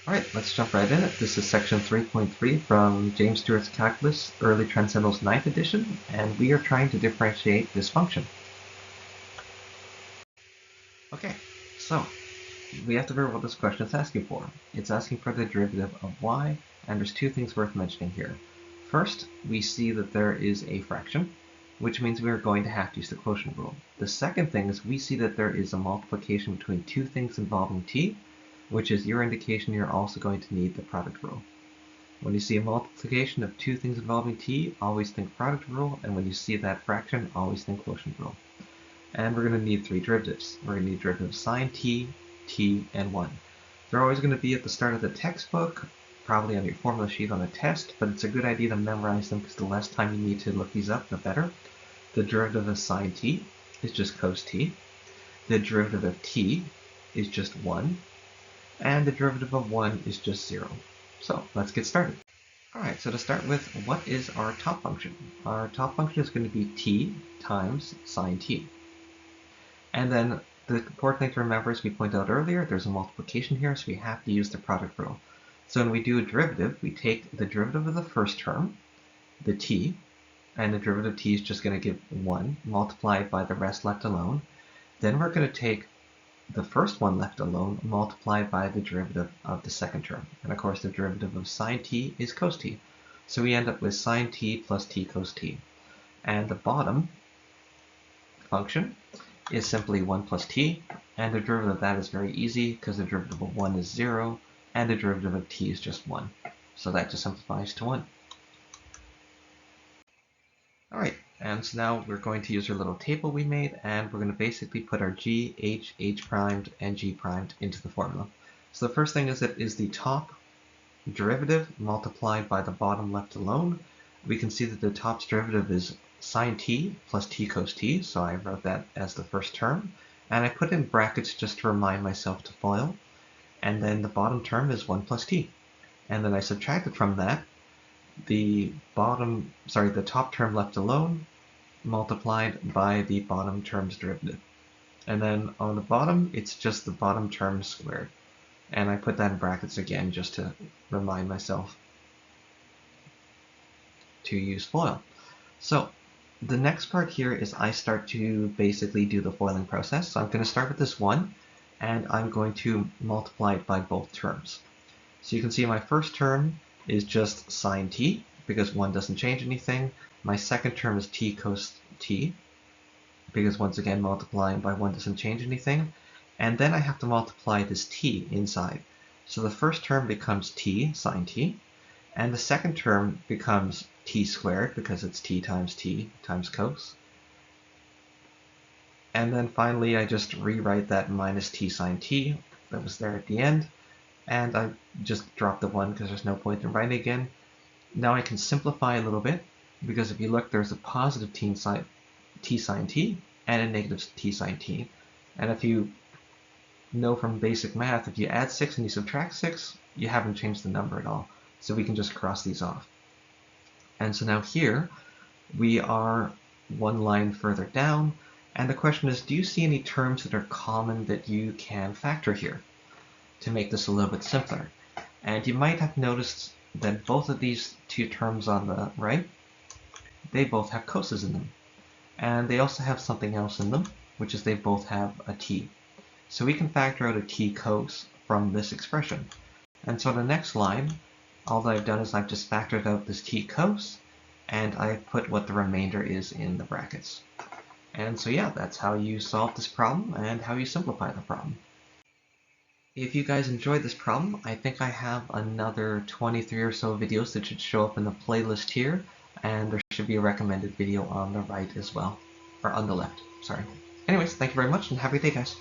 Alright, let's jump right in. This is section 3.3 from James Stewart's Calculus, Early Transcendentals 9th edition, and we are trying to differentiate this function. Okay, so we have to remember what this question is asking for. It's asking for the derivative of y, and there's two things worth mentioning here. First, we see that there is a fraction, which means we are going to have to use the quotient rule. The second thing is we see that there is a multiplication between two things involving t, which is your indication you're also going to need the product rule. When you see a multiplication of two things involving t, always think product rule, and when you see that fraction, always think quotient rule. And we're going to need three derivatives. We're going to need derivatives sine t, t, and 1. They're always going to be at the start of the textbook, probably on your formula sheet on the test, but it's a good idea to memorize them because the less time you need to look these up, the better. The derivative of sine t is just cos t. The derivative of t is just 1. And the derivative of 1 is just 0. So let's get started. Alright, so to start with, what is our top function? Our top function is going to be t times sine t. And then the important thing to remember, as we pointed out earlier, there's a multiplication here, so we have to use the product rule. So when we do a derivative, we take the derivative of the first term, the t, and the derivative of t is just going to give 1, multiplied by the rest left alone. Then we're going to take the first one left alone multiplied by the derivative of the second term. And of course the derivative of sine t is cos t. So we end up with sine t plus t cos t. And the bottom function is simply 1 plus t, and the derivative of that is very easy because the derivative of 1 is 0, and the derivative of t is just 1. So that just simplifies to 1. Alright, and so now we're going to use our little table we made, and we're going to basically put our g, h primed, and g primed into the formula. So the first thing is that is the top derivative multiplied by the bottom left alone. We can see that the top's derivative is sine t plus t cos t, so I wrote that as the first term. And I put in brackets just to remind myself to FOIL. And then the bottom term is 1 plus t. And then I subtracted from that the top term left alone multiplied by the bottom term's derivative. And then on the bottom, it's just the bottom term squared. And I put that in brackets again just to remind myself to use FOIL. So the next part here is I start to basically do the foiling process. So I'm going to start with this 1, and I'm going to multiply it by both terms. So you can see my first term is just sine t, because 1 doesn't change anything. My second term is t cos t, because once again multiplying by 1 doesn't change anything. And then I have to multiply this t inside. So the first term becomes t sine t, and the second term becomes t squared, because it's t times cos. And then finally I just rewrite that minus t sine t that was there at the end, and I just drop the 1 because there's no point in writing again. Now I can simplify a little bit, because if you look, there's a positive t sine t and a negative t sine t. And if you know from basic math, if you add 6 and you subtract 6, you haven't changed the number at all. So we can just cross these off. And so now here, we are one line further down, and the question is, do you see any terms that are common that you can factor here to make this a little bit simpler? And you might have noticed that both of these two terms on the right, they both have coses in them. And they also have something else in them, which is they both have a t. So we can factor out a t cos from this expression. And so the next line, all that I've done is I've just factored out this t cos, and I've put what the remainder is in the brackets. And so yeah, that's how you solve this problem and how you simplify the problem. If you guys enjoyed this problem, I think I have another 23 or so videos that should show up in the playlist here, and there should be a recommended video on the right as well, or on the left, sorry. Anyways, thank you very much and have a good day, guys.